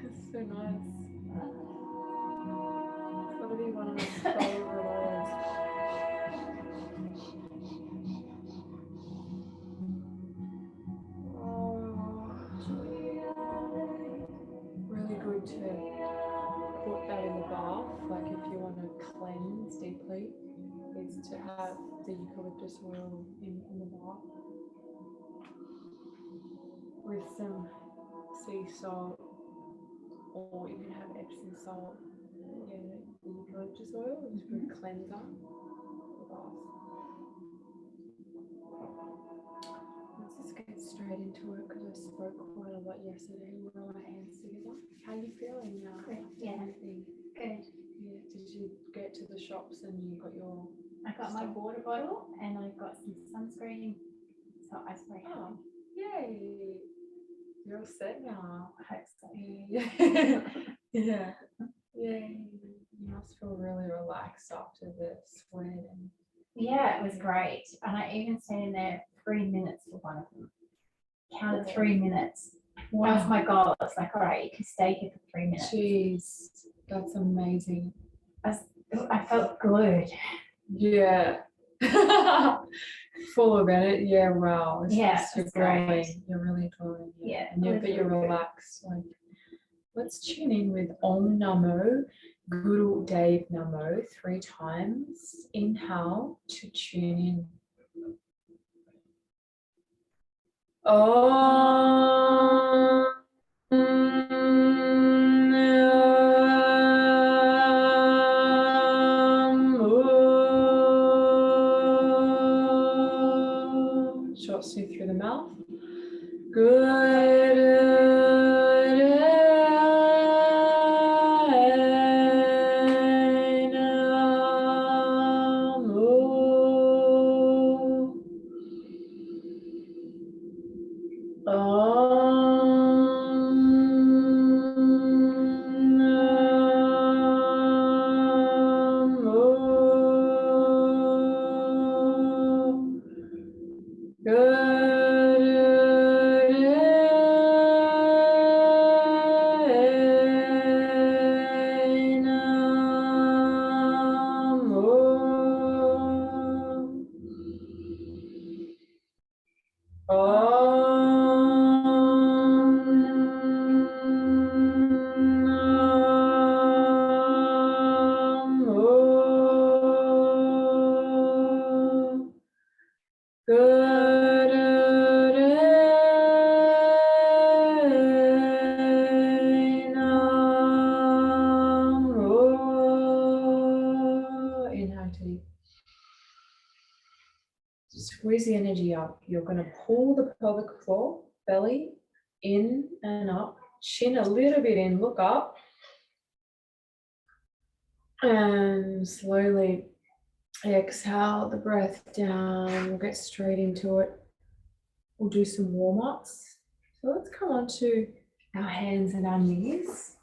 It's so nice. It's gotta be one of my favorite oils. Oh, really good to put that in the bath. Like if you want to cleanse deeply, is to have the eucalyptus oil in the bath with some sea salt, or you can have Epsom salt. Yeah, the eucalyptus oil is a good cleanser for the bath. Let's just get straight into it because I spoke quite a lot yesterday. We were on our hands together. How are you feeling now? Good, yeah. Everything. Good. Yeah. Did you get to the shops and you got your? I got my water bottle and I got some sunscreen. So I was very happy. Oh, yay! You're all set now. I hope so. Yeah. Yeah. Yay! You must feel really relaxed after the sweat and. Yeah, it was great. And I even stayed in there 3 minutes for one of them. Counted 3 minutes. Once my goal, it's like, all right, you can stay here for 3 minutes. Jeez, that's amazing. I felt good. Yeah. Full of it. Yeah, wow. Yeah, you're it's glowing. great. You're really glowing. Yeah, And you're, but you're relaxed. Like, let's tune in with Om Namo Guru Dev Namo 3 times. Inhale to tune in. Om. Short sweep through the mouth. Good. Squeeze the energy up. You're going to pull the pelvic floor, belly in and up, chin a little bit in, look up, and slowly exhale the breath down. We'll get straight into it. We'll do some warm-ups. So let's come on to our hands and our knees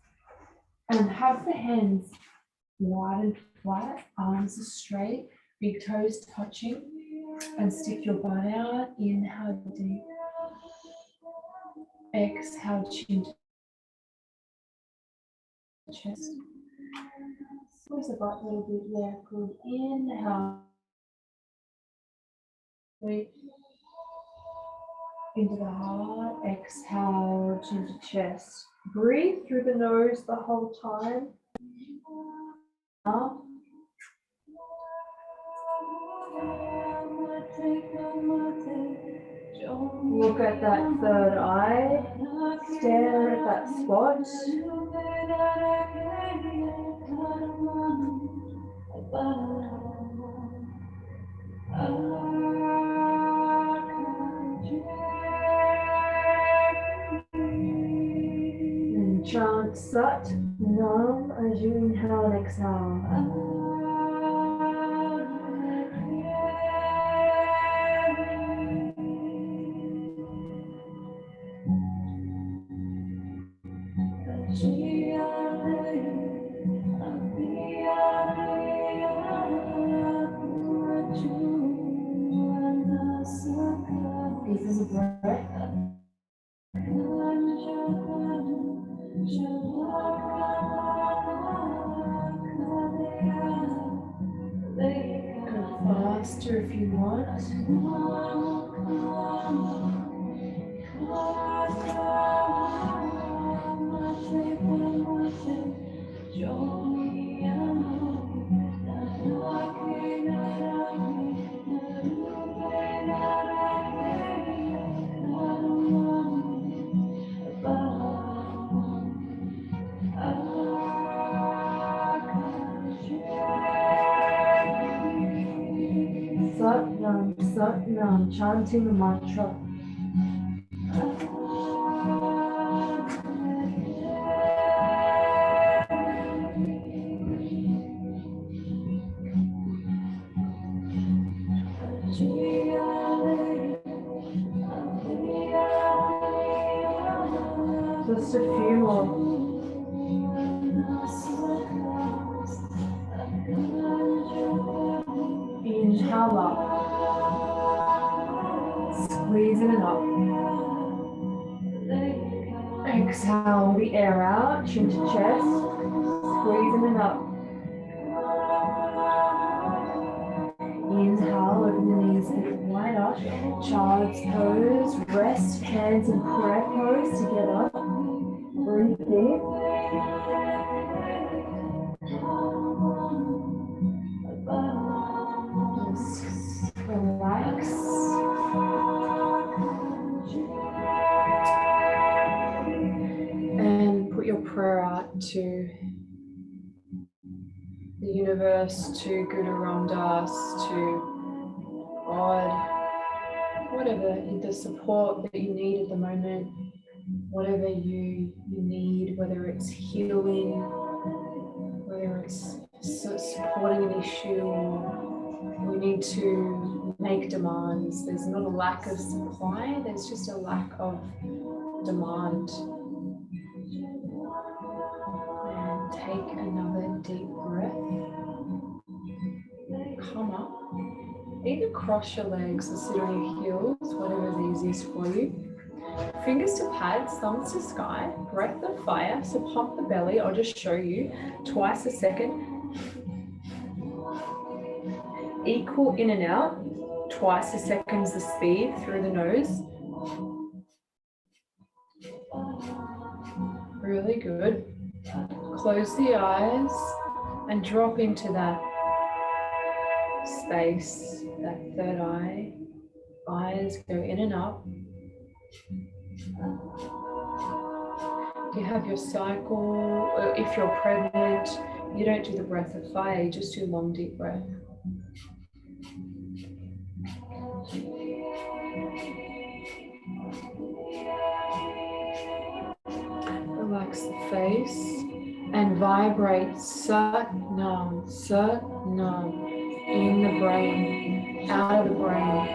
and have the hands wide and flat, arms are straight, big toes touching, and stick your butt out. Inhale deep. Exhale, chin to chest. Squeeze the butt a little bit there. Good. Inhale. Breathe into the heart. Exhale, chin to chest. Breathe through the nose the whole time. Up. Look at that third eye. Stare at that spot. And chant Sat Nam as you inhale and exhale. breath. Go faster if you want. Satnam, Satnam, chanting the mantra. Just a few more. Inhale up. Squeezing it up. Exhale the air out, chin to chest. Squeezing it up. Inhale, open the knees a bit wider. Child's pose, rest, hands in prayer pose together. Breathe deep. Just relax. And put your prayer out to the universe, to Guru Ramdas, to God, whatever the support that you need at the moment, whatever you need, whether it's healing, whether it's supporting an issue, or we need to make demands. There's not a lack of supply, there's just a lack of demand. And take another deep breath. Come up. Either cross your legs or sit on your heels, whatever's easiest for you. Fingers to pads, thumbs to sky, breath of fire. So pump the belly. I'll just show you twice a second. Equal in and out, twice a second is the speed through the nose. Really good. Close the eyes and drop into that space, that third eye. Eyes go in and up. You have your cycle. If you're pregnant, you don't do the breath of fire, you just do long, deep breath. Relax the face and vibrate Sat Nam, Sat Nam in the brain, out of the brain.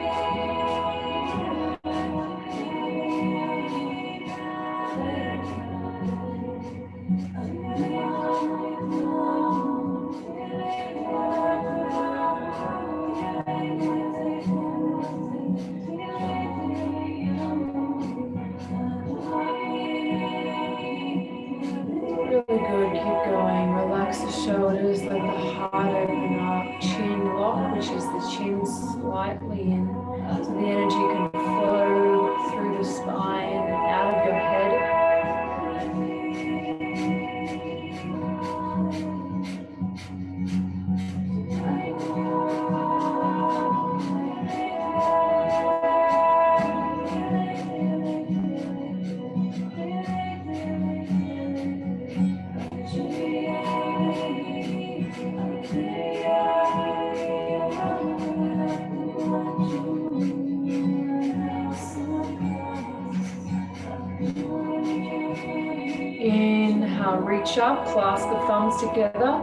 Shoulders, let the heart open up, chin lock, which is the chin slightly in, so the energy can flow through the spine, out of your head. Inhale, reach up, clasp the thumbs together,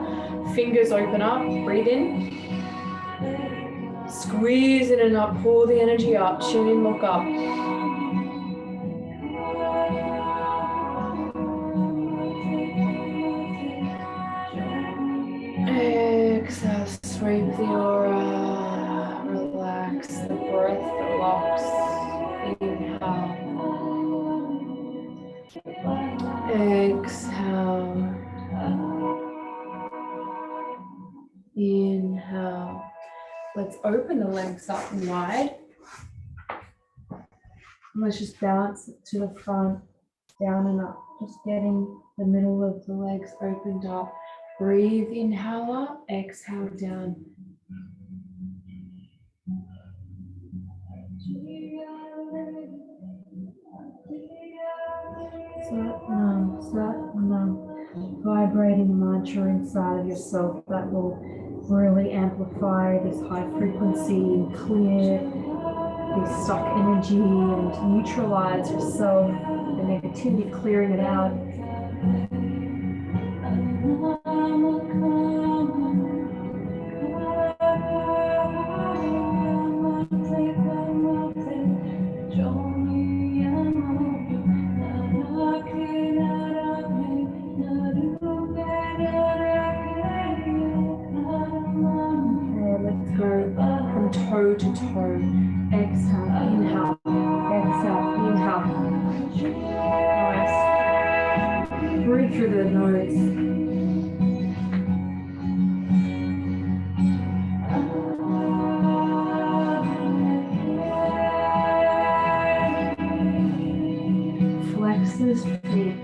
fingers open up, breathe in. Squeeze it and up, pull the energy up, chin in, look up. Exhale, sweep the aura, relax the breath that locks. Inhale. open the legs up and wide. And let's just bounce to the front, down and up. Just getting the middle of the legs opened up. Breathe, inhale up, exhale down. Satnam. Vibrating a mantra inside of yourself that will really amplify this high frequency and clear this stuck energy and neutralize yourself, the negativity, clearing it out. Toe to toe. Exhale, inhale, exhale, inhale. Nice. Breathe through the nose. Flex this feet.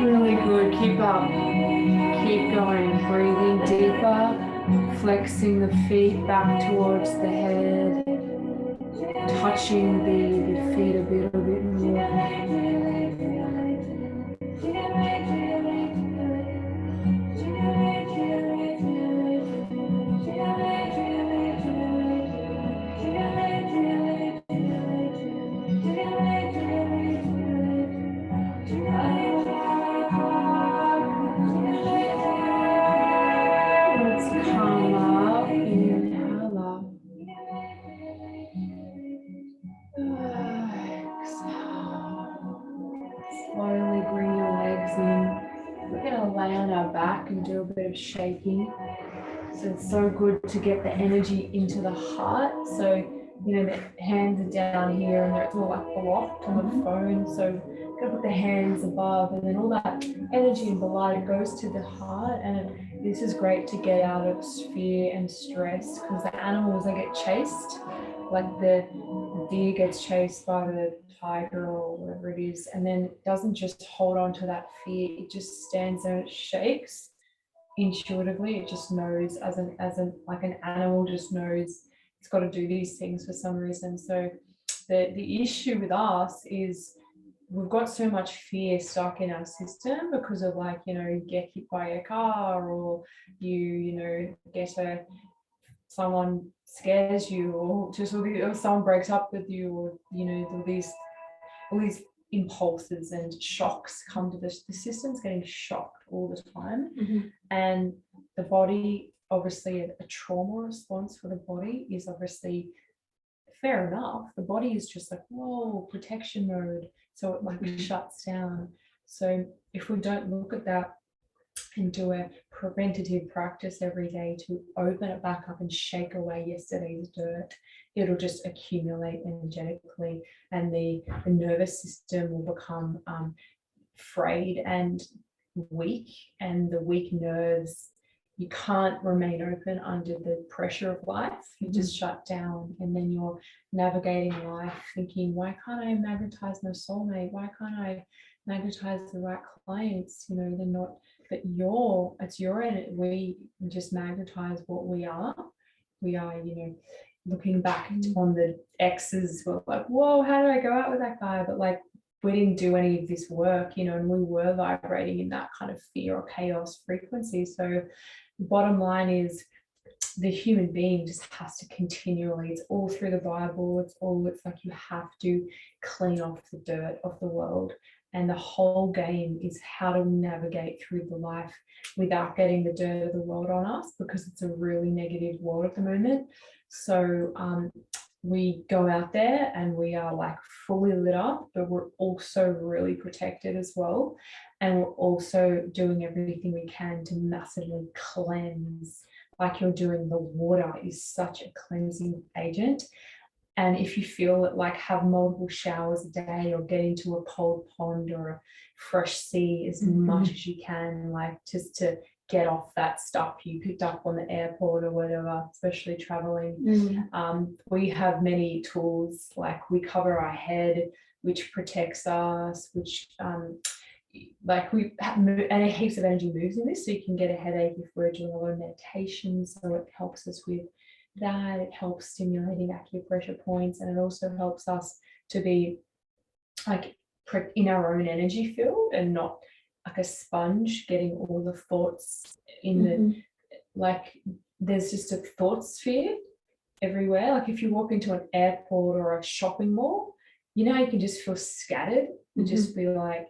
Really good. Keep up. Keep going. Breathing deeper. Flexing the feet back towards the head. Touching the feet a bit more. Slowly bring your legs in. We're going to lay on our back and do a bit of shaking. So it's so good to get the energy into the heart. So, you know, the hands are down here and it's all like blocked on the phone. So you're going to put the hands above, and then all that energy and blood, it goes to the heart. And this is great to get out of fear and stress, because the animals, they get chased. Like the deer gets chased by the tiger or whatever it is, and then it doesn't just hold on to that fear, it just stands there and it shakes intuitively. It just knows, as an like an animal just knows it's got to do these things for some reason. So the issue with us is we've got so much fear stuck in our system because of, like, you know, you get hit by a car, or you know, someone scares you, or just or someone breaks up with you, or, you know, all these impulses and shocks come to the system's getting shocked all the time. And the body, obviously a trauma response for the body is obviously fair enough. The body is just like, whoa, protection mode, so it like shuts down. So if we don't look at that and do a preventative practice every day to open it back up and shake away yesterday's dirt, it'll just accumulate energetically, and the nervous system will become frayed and weak, and the weak nerves, you can't remain open under the pressure of life. You just shut down, and then you're navigating life thinking, why can't I magnetize my soulmate? Why can't I magnetize the right clients? You know, they're not, but it's your energy. We just magnetize what we are. We are, you know, looking back on the exes, we're like, whoa, how did I go out with that guy? But like, we didn't do any of this work, you know, and we were vibrating in that kind of fear or chaos frequency. So the bottom line is, the human being just has to continually, it's all through the Bible, it's like you have to clean off the dirt of the world. And the whole game is how to navigate through the life without getting the dirt of the world on us, because it's a really negative world at the moment. So we go out there and we are like fully lit up, but we're also really protected as well. And we're also doing everything we can to massively cleanse, like you're doing. The water is such a cleansing agent. And if you feel it, like have multiple showers a day or get into a cold pond or a fresh sea as much as you can, like just to get off that stuff you picked up on the airport or whatever, especially traveling. We have many tools, like we cover our head, which protects us, which like we have, and heaps of energy moves in this, so you can get a headache if we're doing a lot of meditation, so it helps us with that. It helps stimulating acupressure points, and it also helps us to be like in our own energy field and not like a sponge getting all the thoughts in the, like there's just a thought sphere everywhere. Like if you walk into an airport or a shopping mall, you know, you can just feel scattered and just be like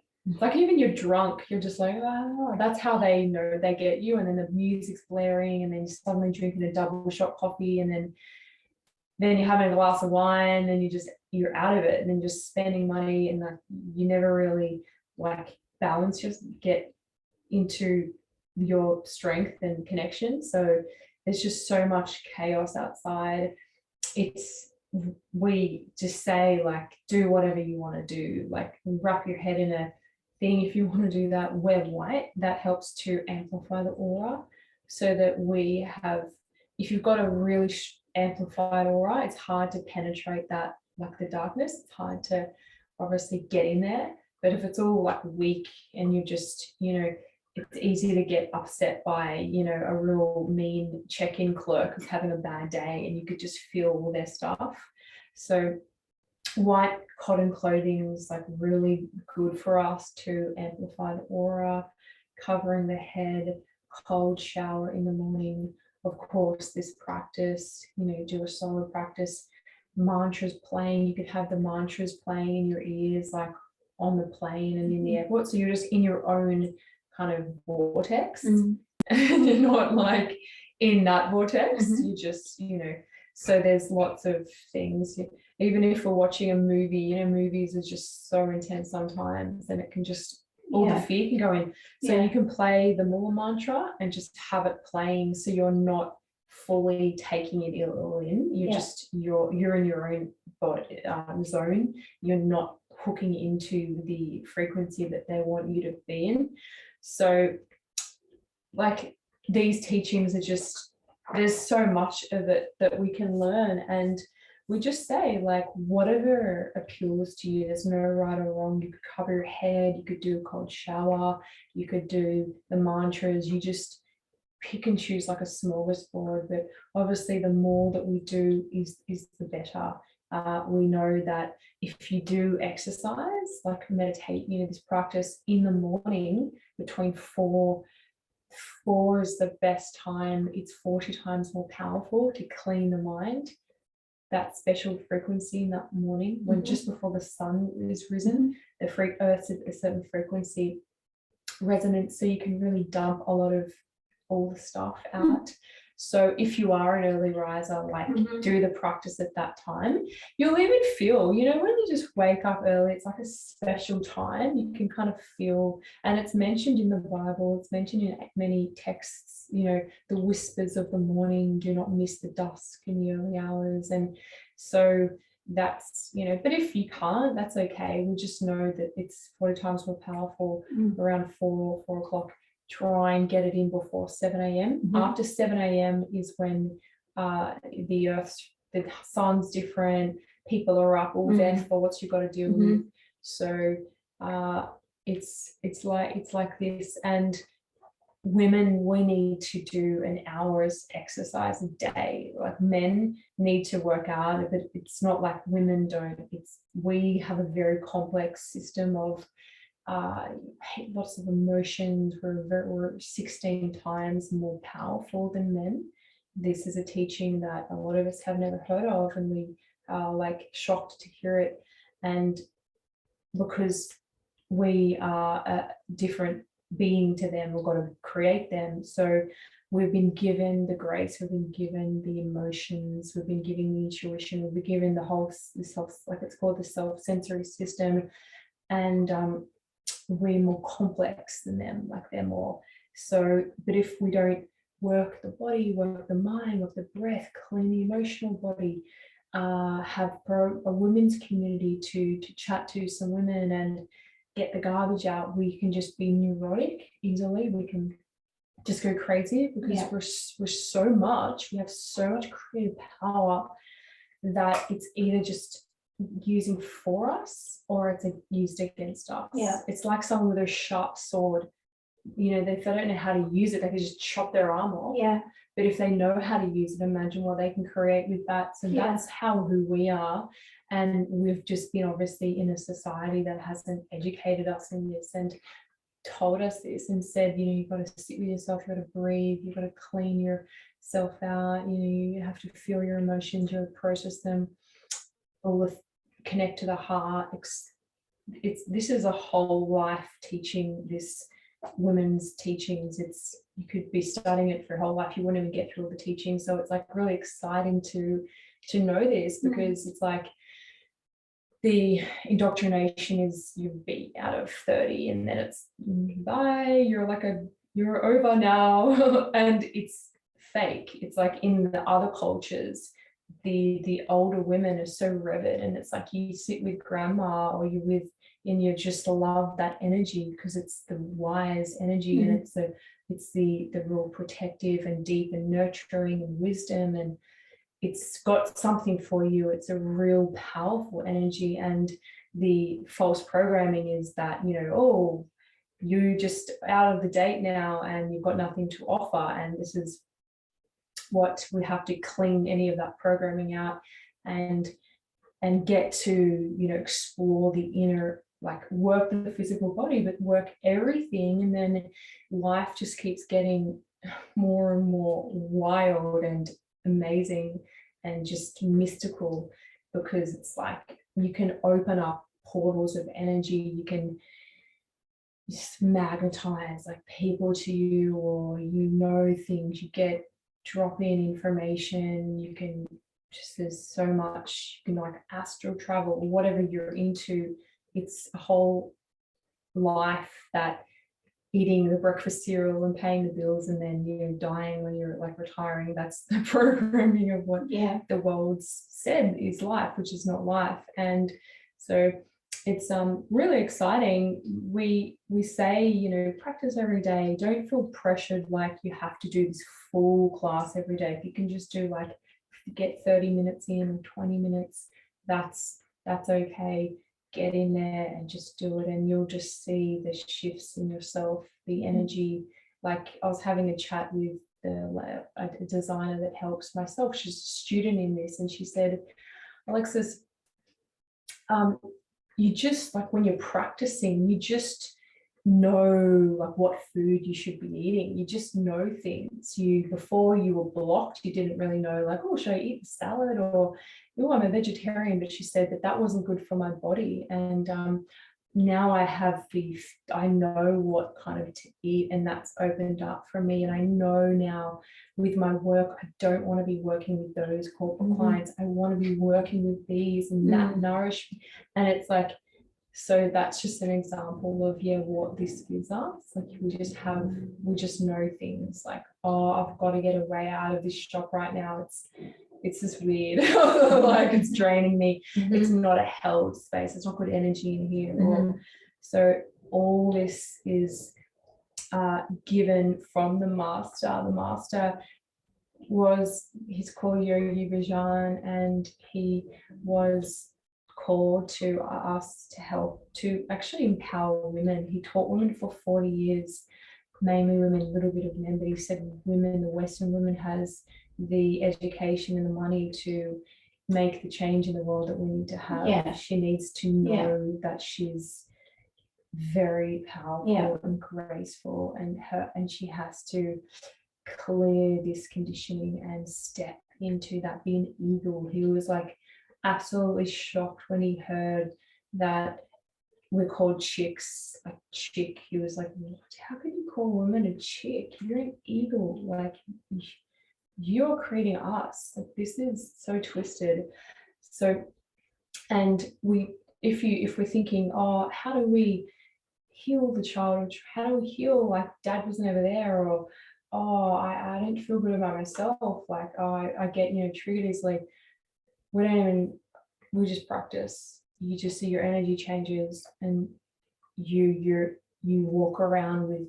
even you're drunk, you're just like, oh, that's how they know they get you. And then the music's blaring, and then you're suddenly drinking a double shot coffee, and then you're having a glass of wine, and you're out of it, and then just spending money, and like you never really like balance, just get into your strength and connection. So there's just so much chaos outside. We just say, like, do whatever you want to do, like wrap your head in a thing if you want to do that. Wear white, that helps to amplify the aura, so that we have, if you've got a really amplified aura, it's hard to penetrate that, like the darkness, it's hard to obviously get in there. But if it's all like weak and you're just, it's easy to get upset by, a real mean check-in clerk who's having a bad day, and you could just feel all their stuff. So white cotton clothing is like really good for us to amplify the aura. Covering the head, cold shower in the morning, of course, this practice, do a solo practice, mantras playing. You could have the mantras playing in your ears, like on the plane and in the airport, so you're just in your own kind of vortex, and you're not like in that vortex. You just, so there's lots of things. Even if we're watching a movie, movies are just so intense sometimes, and it can just, all the fear can go in. So you can play the Moola mantra and just have it playing, so you're not fully taking it all in. You're just, you're in your own body zone. You're not hooking into the frequency that they want you to be in. So like these teachings are just, there's so much of it that we can learn, and we just say, like, whatever appeals to you. There's no right or wrong. You could cover your head, you could do a cold shower, you could do the mantras. You just pick and choose like a smorgasbord, but obviously the more that we do is the better. We know that if you do exercise, like meditate, this practice in the morning between 4 is the best time. It's 40 times more powerful to clean the mind. That special frequency in that morning, when just before the sun is risen, the Earth's at a certain frequency resonance, so you can really dump a lot of all the stuff out. So if you are an early riser, like do the practice at that time. You'll even feel, when you just wake up early, it's like a special time. You can kind of feel, and it's mentioned in the Bible, it's mentioned in many texts, the whispers of the morning, do not miss the dusk in the early hours. And so that's, but if you can't, that's okay. We just know that it's 40 times more powerful around 4 o'clock. Try and get it in before 7 a.m. After 7 a.m. is when the sun's different, people are up, all their thoughts you've got to deal with. So it's like this. And women, we need to do an hour's exercise a day. Like men need to work out, but it's not like women don't. We have a very complex system of lots of emotions. We're 16 times more powerful than men. This is a teaching that a lot of us have never heard of, and we are like shocked to hear it. And because we are a different being to them, we've got to create them. So we've been given the grace, we've been given the emotions, we've been given the intuition, we've been given the whole, like it's called the self-sensory system. And we're more complex than them, like they're more. So, but if we don't work the body, work the mind, work the breath, clean the emotional body, have a women's community to chat to some women and get the garbage out, we can just be neurotic easily. We can just go crazy because we're so much, we have so much creative power that it's either just using for us or it's used against us. It's like someone with a sharp sword. You know, if they don't know how to use it, they can just chop their arm off. But if they know how to use it, imagine what they can create with that. So that's who we are. And we've just been obviously in a society that hasn't educated us in this and told us this and said, you know, you've got to sit with yourself, you've got to breathe, you've got to clean yourself out, you know, you have to feel your emotions, you have to process them, all the connect to the heart. This is a whole life teaching, this women's teachings. You could be studying it for a whole life, you wouldn't even get through all the teachings. So it's like really exciting to know this, because it's like the indoctrination is you be out of 30 and then it's bye, you're over now. And it's fake. It's like in the other cultures, the older women are so revered, and it's like you sit with grandma or you with, and you just love that energy because it's the wise energy, and it's the real protective and deep and nurturing and wisdom, and it's got something for you. It's a real powerful energy. And the false programming is that, you know, oh, you just out of the date now and you've got nothing to offer, and this is what we have to clean any of that programming out and get to, you know, explore the inner, like work the physical body, but work everything. And then life just keeps getting more and more wild and amazing and just mystical, because it's like you can open up portals of energy, you can just magnetize like people to you, or you know things, you get drop in information, you can just, there's so much, you can like astral travel or whatever you're into. It's a whole life that eating the breakfast cereal and paying the bills and then, you know, dying when you're like retiring, that's the programming of what the world's said is life, which is not life. And so it's really exciting. We say, you know, practice every day, don't feel pressured like you have to do this full class every day. If you can just do like get 30 minutes in or 20 minutes, that's okay. Get in there and just do it, and you'll just see the shifts in yourself, the energy. Like I was having a chat with a designer that helps myself, she's a student in this, and she said, Alexis, you just, like when you're practicing, you just know like what food you should be eating. You just know things. Before you were blocked, you didn't really know, like, oh, should I eat the salad, or oh, I'm a vegetarian. But she said that wasn't good for my body. And now I know what kind of to eat, and that's opened up for me. And I know now with my work, I don't want to be working with those corporate clients. I want to be working with these and that nourish me. And it's like, so that's just an example of what this gives us. Like we just know things like, oh, I've got to get a way out of this shop right now. It's just weird. Like it's draining me. It's not a held space. It's not good energy in here. So all this is given from the master. The master he's called Yogi Bhajan, and he was called to us to help to actually empower women. He taught women for 40 years, mainly women, a little bit of men, but he said women, the Western woman has the education and the money to make the change in the world that we need to have. She needs to know that she's very powerful and graceful, and she has to clear this conditioning and step into that, be an eagle. He was like absolutely shocked when he heard that we're called chicks, a chick. He was like, what? How can you call a woman a chick? You're an eagle. Like you're creating us. Like this is so twisted. So, and if we're thinking, oh, how do we heal the child? How do we heal? Like dad was never there, or oh, I don't feel good about myself. Like, oh, I get, triggered easily. We don't even, we just practice. You just see your energy changes, and you walk around with,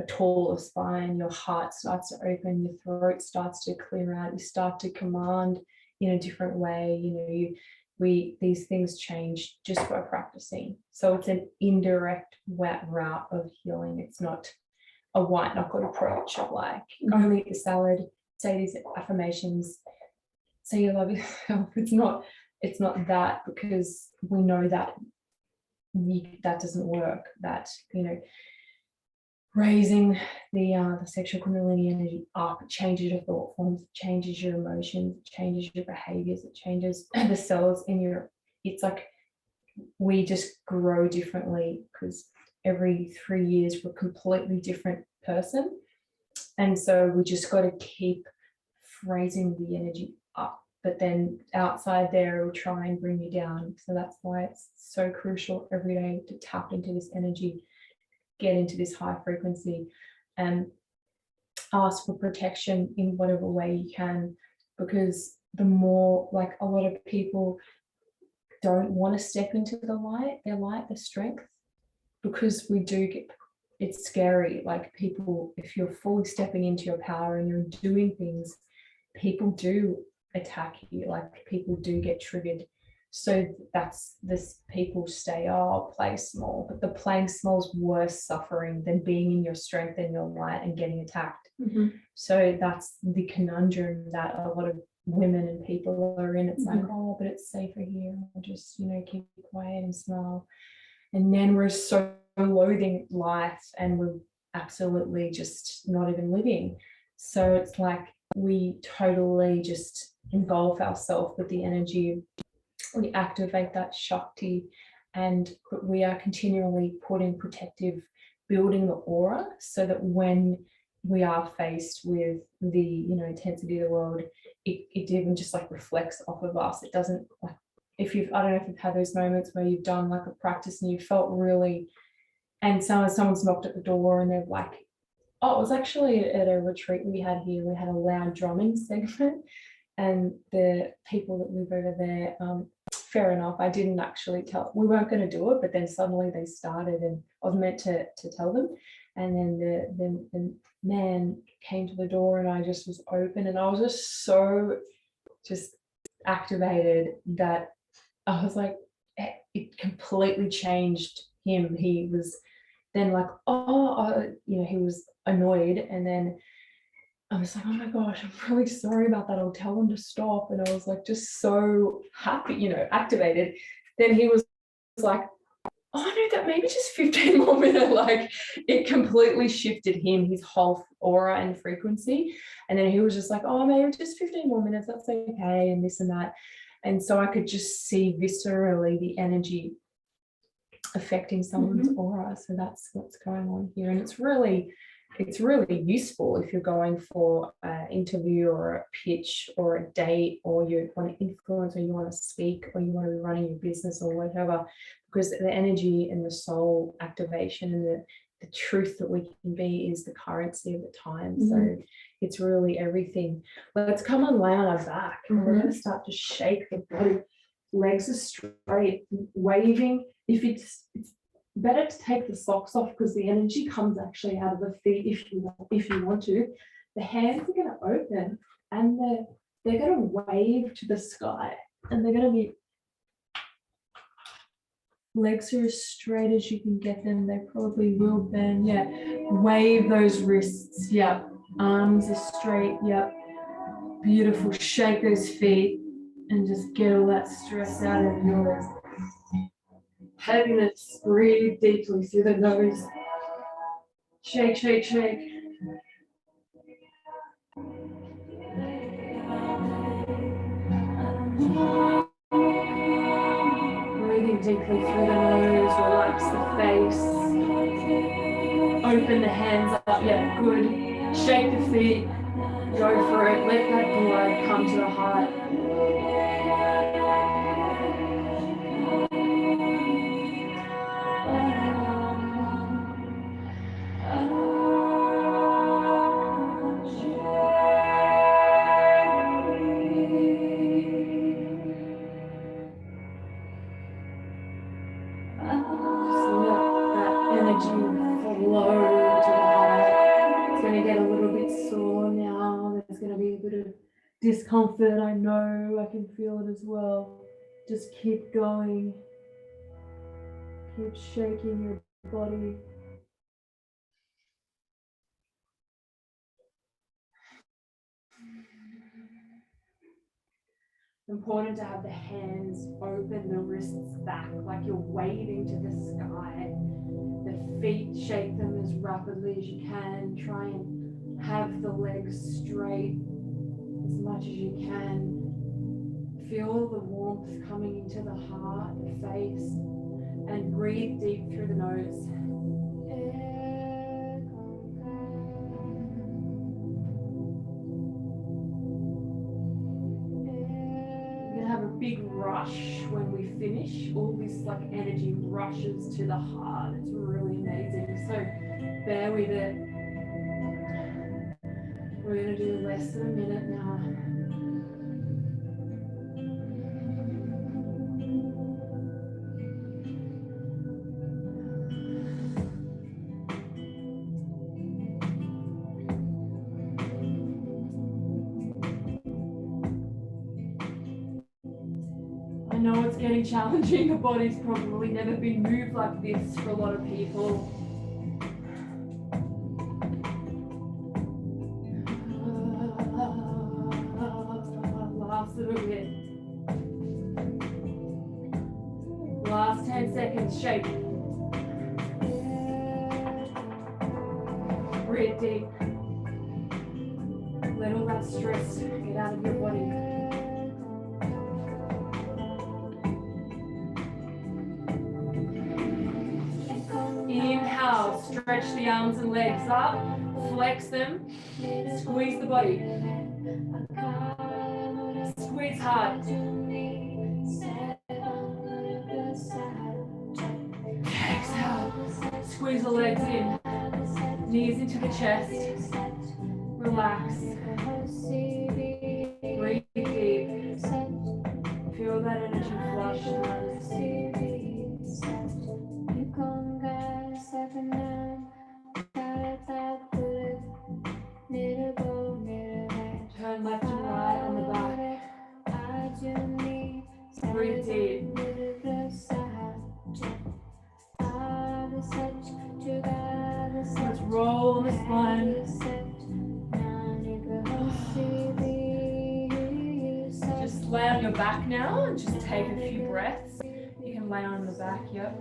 a taller spine, your heart starts to open, your throat starts to clear out, you start to command in a different way. These things change just by practicing. So it's an indirect route of healing. It's not a white knuckled approach of like, only eat the salad, say these affirmations, say you love yourself. It's not that, because we know that that doesn't work. That, raising the sexual kundalini energy up changes your thought forms, changes your emotions, changes your behaviors, it changes the cells in your, it's like we just grow differently, because every 3 years we're a completely different person. And so we just got to keep raising the energy up, but then outside there will try and bring you down. So that's why it's so crucial every day to tap into this energy, get into this high frequency, and ask for protection in whatever way you can. Because the more, like, a lot of people don't want to step into their strength, because we do get, it's scary. Like, people, if you're fully stepping into your power and you're doing things, people do attack you, like people do get triggered. So that's this, people say, oh, play small, but the playing small is worse suffering than being in your strength and your light and getting attacked. So that's the conundrum that a lot of women and people are in. It's like, oh, but it's safer here, I'll just, keep quiet and smile. And then we're so loathing life, and we're absolutely just not even living. So it's like we totally just engulf ourselves with the energy, we activate that Shakti, and we are continually putting protective, building the aura, so that when we are faced with the intensity of the world, it even just like reflects off of us. It doesn't, like, I don't know if you've had those moments where you've done like a practice and you felt really, and someone's knocked at the door and they're like, oh, it was actually at a retreat we had here. We had a loud drumming segment, and the people that live over there, fair enough, I didn't actually tell, we weren't going to do it, but then suddenly they started, and I was meant to tell them. And then the man came to the door, and I just was open, and I was just so just activated that I was like, it completely changed him. He was then like, he was annoyed, and then I was like, oh my gosh, I'm really sorry about that, I'll tell them to stop. And I was like, just so happy, activated. Then he was like, oh no, that maybe just 15 more minutes. Like, it completely shifted him, his whole aura and frequency. And then he was just like, oh, maybe just 15 more minutes, that's okay, and this and that. And so I could just see viscerally the energy affecting someone's aura. So that's what's going on here. And it's really useful if you're going for an interview or a pitch or a date, or you want to influence, or you want to speak, or you want to be running your business or whatever, because the energy and the soul activation and the truth that we can be is the currency of the time. So it's really everything. Let's come and lay on our back, and we're going to start to shake the body. Legs are straight, waving. If it's better to take the socks off, because the energy comes actually out of the feet if you want to. The hands are going to open, and they're going to wave to the sky, and they're going to be, legs are as straight as you can get them. They probably will bend. Yeah, wave those wrists. Yeah, arms are straight. Yeah, beautiful. Shake those feet and just get all that stress out of yours. Heaviness, breathe deeply through the nose. Shake, shake, shake. Breathing deeply through the nose, relax the face. Open the hands up, yeah, good. Shake the feet, go for it. Let that blood come to the heart. discomfort. I know, I can feel it as well. Just keep going. Keep shaking your body. Important to have the hands open, the wrists back, like you're waving to the sky. The feet, shake them as rapidly as you can. Try and have the legs straight as much as you can. Feel the warmth coming into the heart, the face, and breathe deep through the nose. Have a big rush when we finish. All this like energy rushes to the heart. It's really amazing. So bear with it. We're going to do less than a minute now. I know it's getting challenging. The body's probably never been moved like this for a lot of people. Last little bit. Last 10 seconds, shake. Breathe deep. Let all that stress get out of your body. Inhale, stretch the arms and legs up, flex them, squeeze the body. Squeeze hard. Exhale, squeeze the legs in, knees into the chest, relax, breathe deep, feel that energy flush through. Turn left and right on the back. Breathe deep. Let's roll the spine. Just lay on your back now and just take a few breaths. You can lay on the back, yep.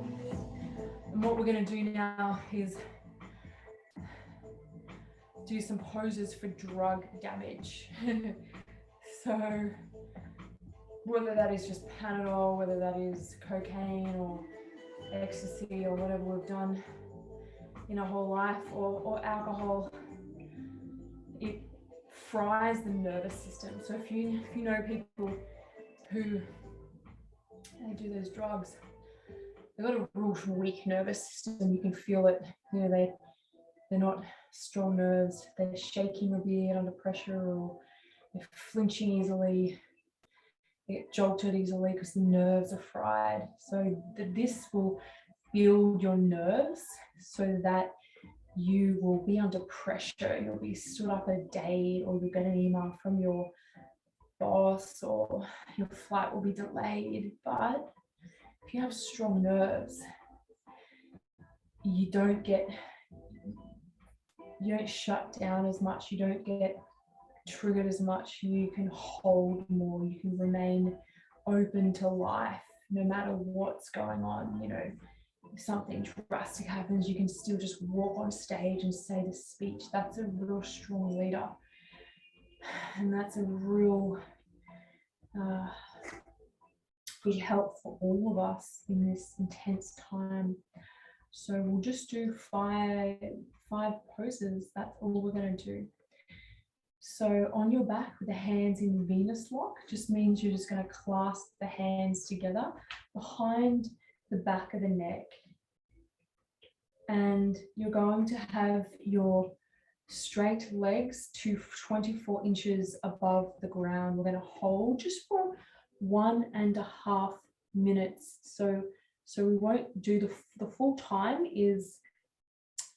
And what we're going to do now is do some poses for drug damage. So whether that is just Panadol, whether that is cocaine or ecstasy or whatever we've done in our whole life, or alcohol, it fries the nervous system. So if you know people who they do those drugs, they've got a real weak nervous system. You can feel it. You know, they're not strong nerves. They're shaking a bit under pressure, or they're flinching easily. They get jolted easily because the nerves are fried. So this will build your nerves so that you will be under pressure. You'll be stood up a day, or you'll get an email from your boss, or your flight will be delayed. But if you have strong nerves, you don't shut down as much, you don't get triggered as much, you can hold more, you can remain open to life no matter what's going on. You know, if something drastic happens, you can still just walk on stage and say the speech. That's a real strong leader, and that's a real big help for all of us in this intense time. So we'll just do five poses. That's all we're going to do. So on your back with the hands in Venus lock just means you're just going to clasp the hands together behind the back of the neck. And you're going to have your straight legs to 24 inches above the ground. We're going to hold just for 1.5 minutes. So we won't do the full time is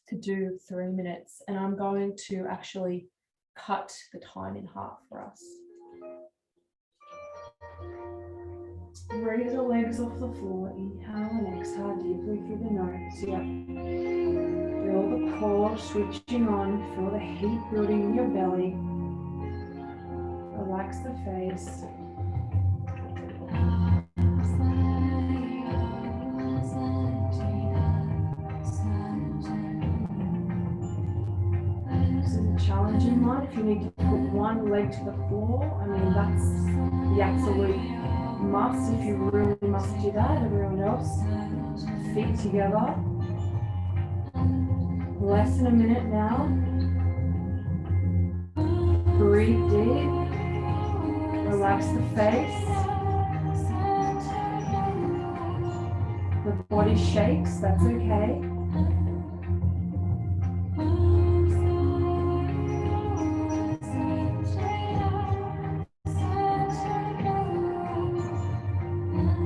to do 3 minutes. And I'm going to actually cut the time in half for us. raise the legs off the floor. Inhale and exhale deeply through the nose. Yep. Feel the core switching on. Feel the heat building in your belly. Relax the face. This is a challenging one. If you need to put one leg to the floor, I mean, that's the absolute must. If you really must do that, everyone else, feet together. Less than a minute now. Breathe deep. Relax the face. The body shakes, that's okay.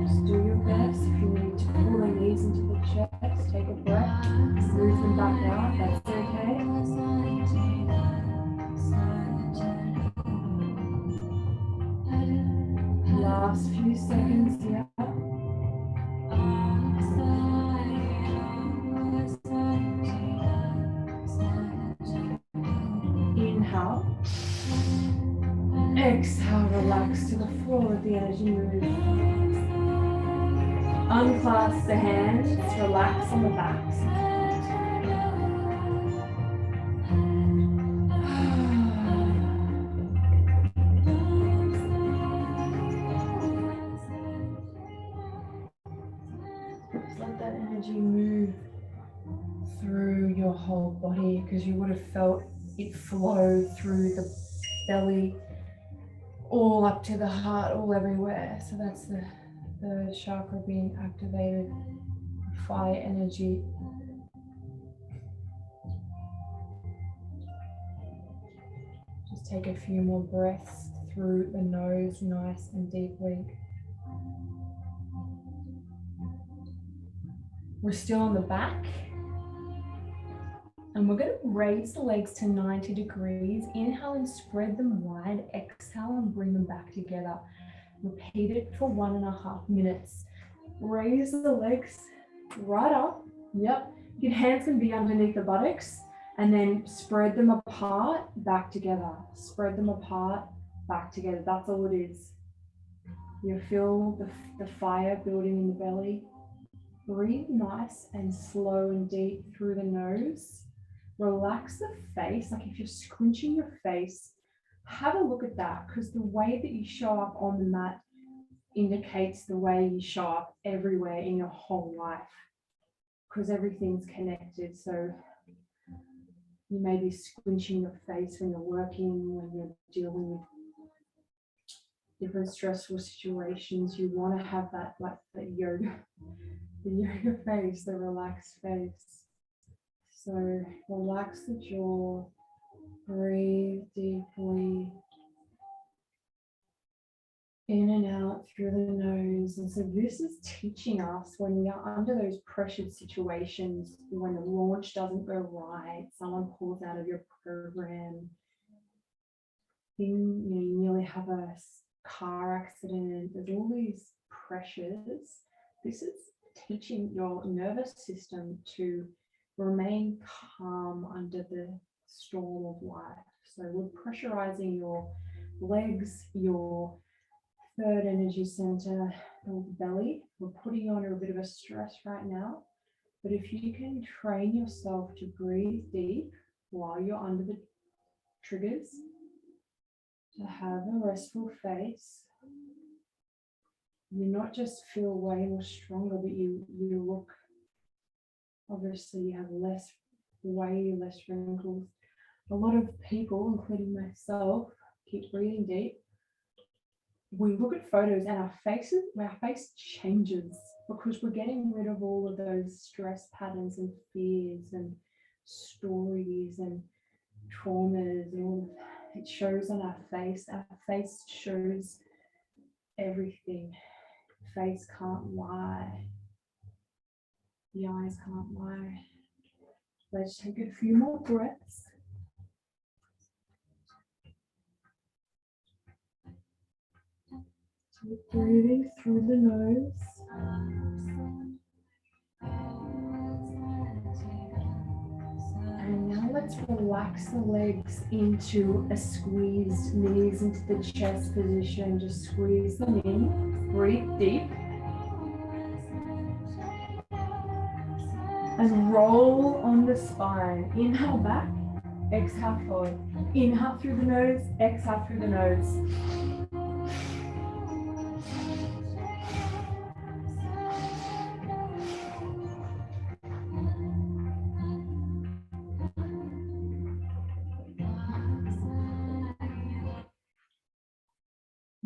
Just do your best. If you need to pull the knees into the chest, take a breath, move them back out, that's okay. Last few seconds here. Inhale. Exhale, relax to the floor with the energy move. Unclasp the hands, relax on the backs. Let that energy move through your whole body, because you would have felt it flow through the belly, all up to the heart, all everywhere. So that's the chakra being activated, fire energy. Just take a few more breaths through the nose, nice and deeply. We're still on the back. And we're going to raise the legs to 90 degrees. Inhale and spread them wide. Exhale and bring them back together. Repeat it for 1.5 minutes. Raise the legs right up. Yep. Your hands can be underneath the buttocks, and then spread them apart, back together. Spread them apart, back together. That's all it is. You feel the fire building in the belly. Breathe nice and slow and deep through the nose. Relax the face, like if you're scrunching your face, have a look at that, because the way that you show up on the mat indicates the way you show up everywhere in your whole life, because everything's connected. So you may be squinching your face when you're working, when you're dealing with different stressful situations. You want to have that, like the yoga face, the relaxed face. So relax the jaw, breathe deeply, in and out through the nose. And so this is teaching us, when we are under those pressured situations, when the launch doesn't go right, someone pulls out of your program, you nearly have a car accident, there's all these pressures. This is teaching your nervous system to remain calm under the storm of life. So we're pressurizing your legs, your third energy center, the belly. We're putting you under a bit of a stress right now. But if you can train yourself to breathe deep while you're under the triggers, to have a restful face, you not just feel way more stronger, but you look, obviously you have way less wrinkles. A lot of people, including myself, keep breathing deep. We look at photos and our face changes, because we're getting rid of all of those stress patterns and fears and stories and traumas, and all of that. It shows on our face. Our face shows everything. Face can't lie. The eyes can't lie. Let's take a few more breaths. Breathing through the nose. And now let's relax the legs into a squeeze, knees into the chest position. Just squeeze them in. Breathe deep. And roll on the spine. Inhale back, exhale forward. Inhale through the nose, exhale through the nose.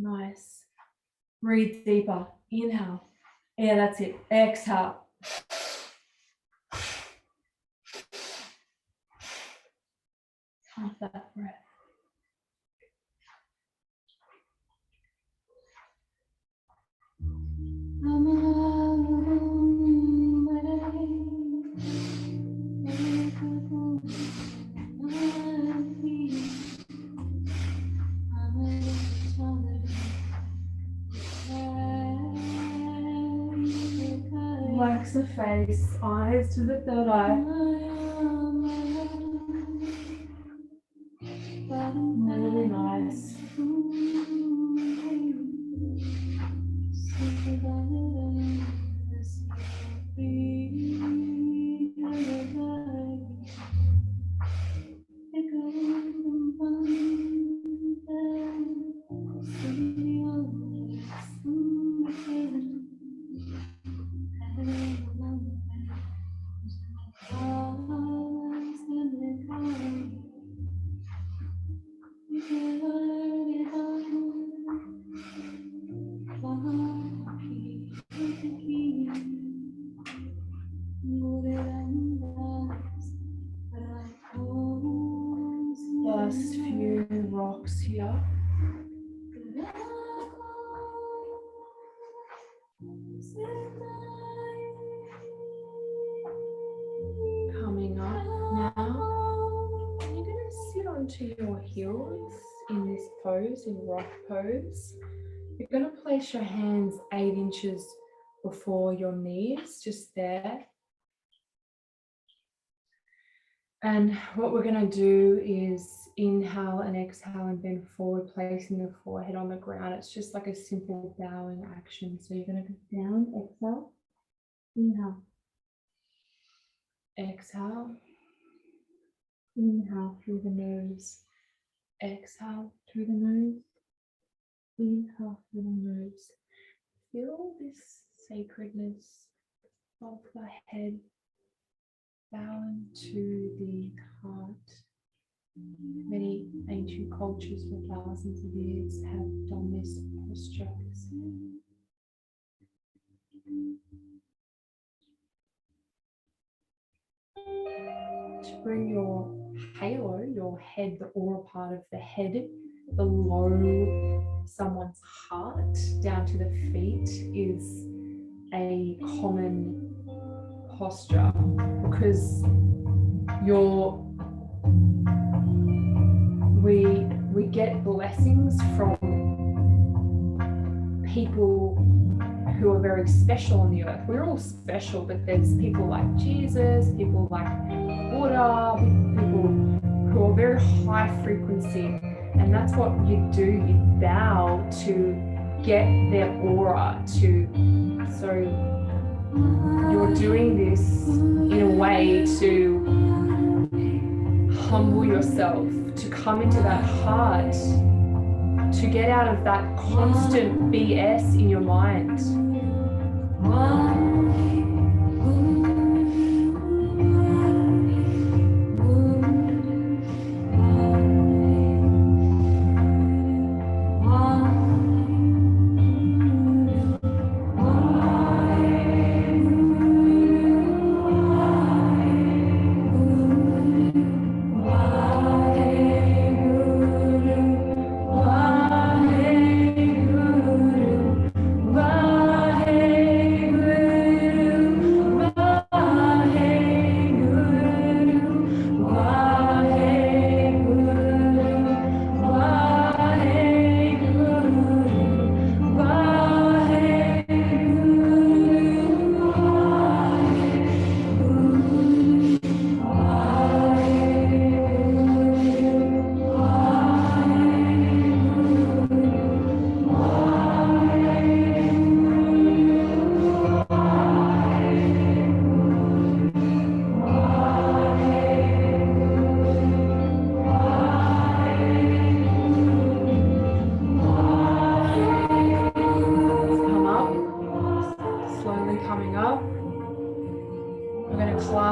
Nice. Breathe deeper. Inhale. Yeah, that's it. Exhale. Count that breath. Relax the face, eyes to the third eye. Really nice. Last few rocks here. Coming up now, you're going to sit onto your heels in this pose, in rock pose. You're going to place your hands 8 inches before your knees, just there. And what we're going to do is inhale and exhale and bend forward, placing the forehead on the ground. It's just like a simple bowing action. So you're going to go down, exhale, inhale, exhale, inhale through the nose, exhale through the nose, inhale through the nose. Feel this sacredness of the head bowing to the heart. Many ancient cultures for thousands of years have done this posture. To bring your halo, your head, the aura part of the head, below someone's heart, down to the feet, is a common posture because we get blessings from people who are very special on the earth. We're all special, but there's people like Jesus, people like Buddha, people who are very high frequency, and that's what you do. You bow to get their aura so you're doing this in a way to humble yourself, to come into that heart, to get out of that constant BS in your mind.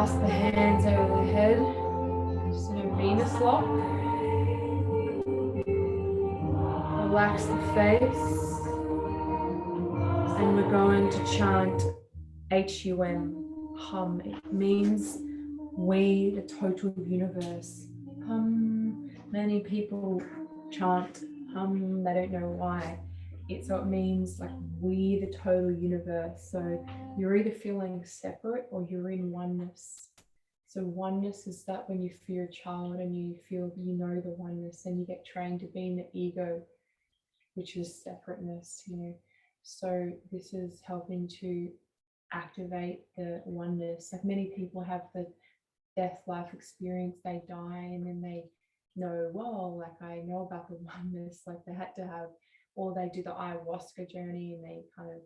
clasp the hands over the head, just in a Venus lock. Relax the face. And we're going to chant HUM, hum. It means we, the total universe. Hum. Many people chant hum, they don't know why. So it means like we, the total universe. So you're either feeling separate or you're in oneness. So oneness is that when you feel a child and you feel you know the oneness, and you get trained to be in the ego, which is separateness, you know. So this is helping to activate the oneness. Like many people have the death life experience, they die and then they know, well, like I know about the oneness, like they had to have, or they do the ayahuasca journey and they kind of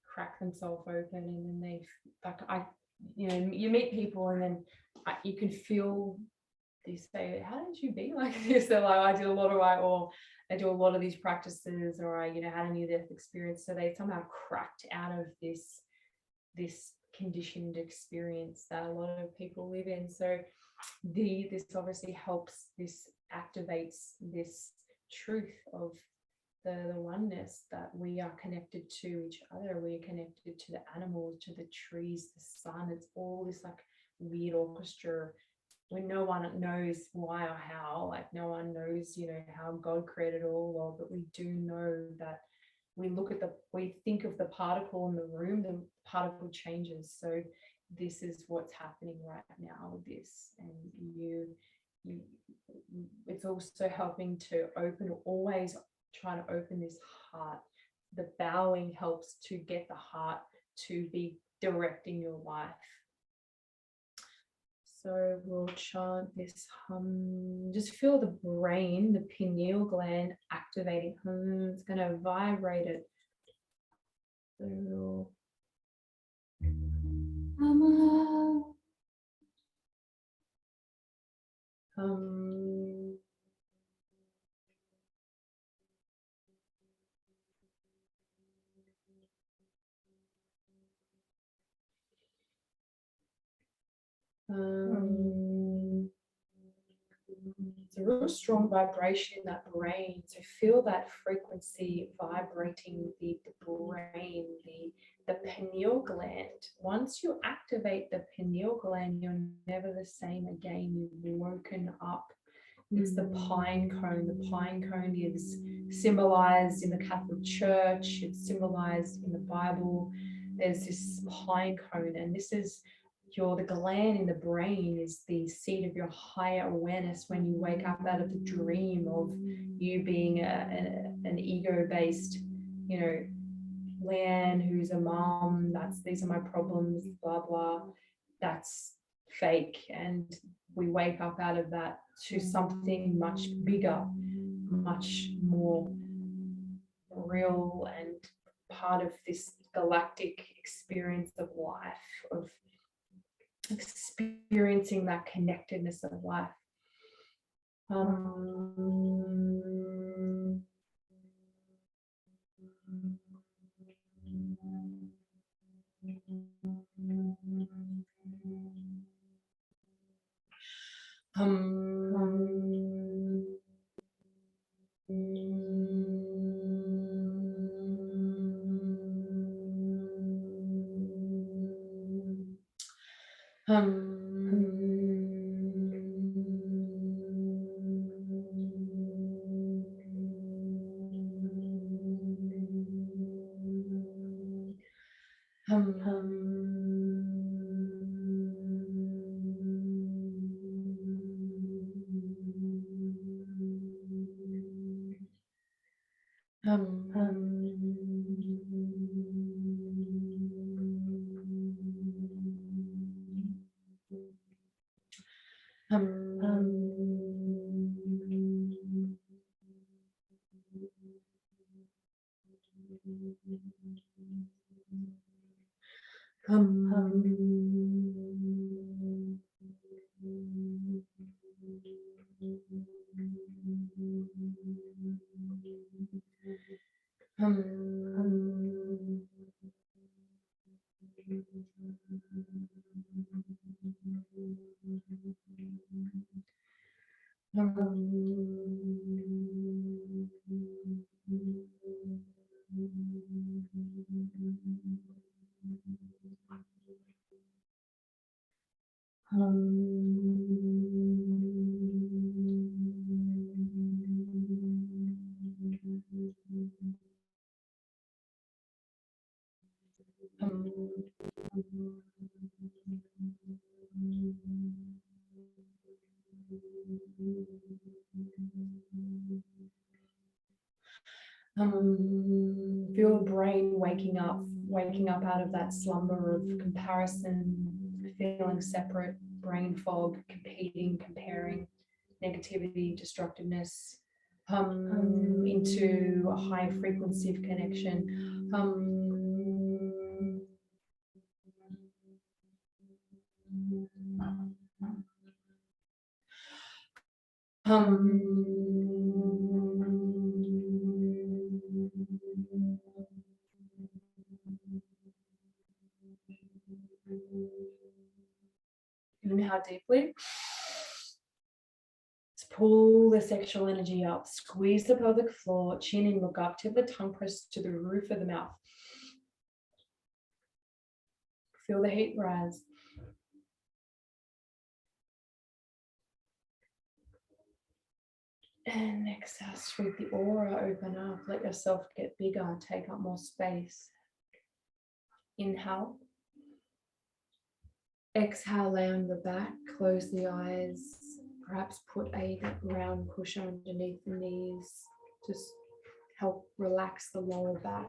crack themselves open, and then they, like you meet people and then you can feel, they say, how did you be like this? They're like, I did a lot of or I do a lot of these practices, or I, had a near-death experience. So they somehow cracked out of this conditioned experience that a lot of people live in. So this obviously helps, this activates this truth of the oneness, that we are connected to each other, we are connected to the animals, to the trees, the sun. It's all this like weird orchestra when no one knows why or how, like no one knows, how God created all, but we do know that we think of the particle in the room, the particle changes. So this is what's happening right now with this. And it's also helping to always trying to open this heart. The bowing helps to get the heart to be directing your life. So we'll chant this hum. Just feel the brain, the pineal gland activating. Hum. It's going to vibrate it. So hum. It's a real strong vibration in that brain. So feel that frequency vibrating the brain, the pineal gland. Once you activate the pineal gland, you're never the same again. You've woken up. It's the pine cone. The pine cone is symbolized in the Catholic Church. It's symbolized in the Bible. There's this pine cone, and this is the gland in the brain is the seat of your higher awareness when you wake up out of the dream of you being an ego-based, Leanne, who's a mom, these are my problems, blah, blah. That's fake. And we wake up out of that to something much bigger, much more real, and part of this galactic experience of life, of experiencing that connectedness of life. Feel the brain waking up out of that slumber of comparison, feeling separate, brain fog, competing, comparing, negativity, destructiveness, into a high frequency of connection. Inhale deeply. Let's pull the sexual energy up. Squeeze the pelvic floor, chin in, look up, tip the tongue pressed to the roof of the mouth. Feel the heat rise. And exhale, sweep the aura, open up, let yourself get bigger, take up more space. Inhale. Exhale, lay on the back, close the eyes, perhaps put a round cushion underneath the knees, just help relax the lower back.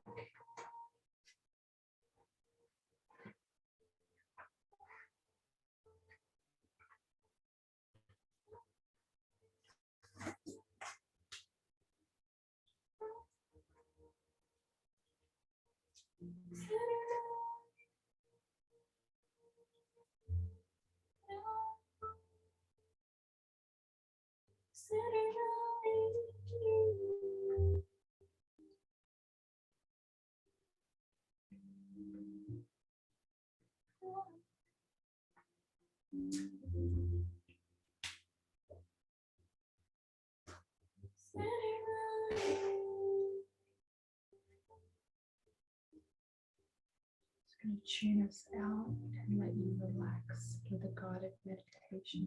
Just going to tune us out and let you relax with a guided meditation.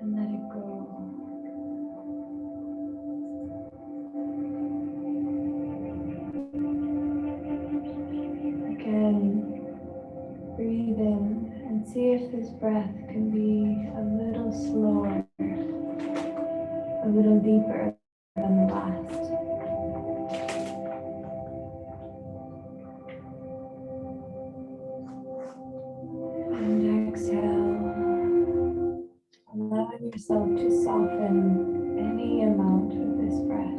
And let it go. Again, breathe in and see if this breath can be a little slower, a little deeper than the last. And exhale, allowing yourself to soften any amount of this breath.